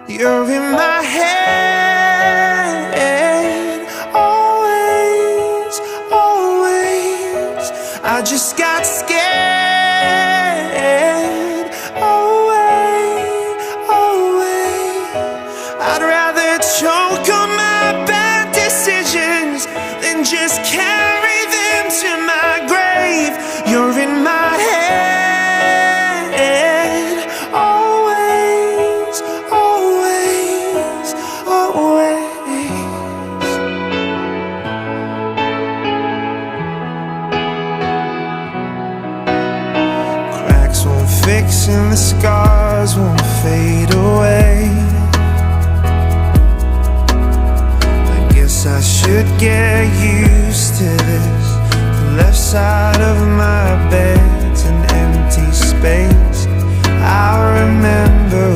You're in my head, always, always. I just got scared, always, always. I'd rather choke on my bad decisions than just carry them to my grave. You're in my head, always, always, always. Cracks won't fix and the scars won't fade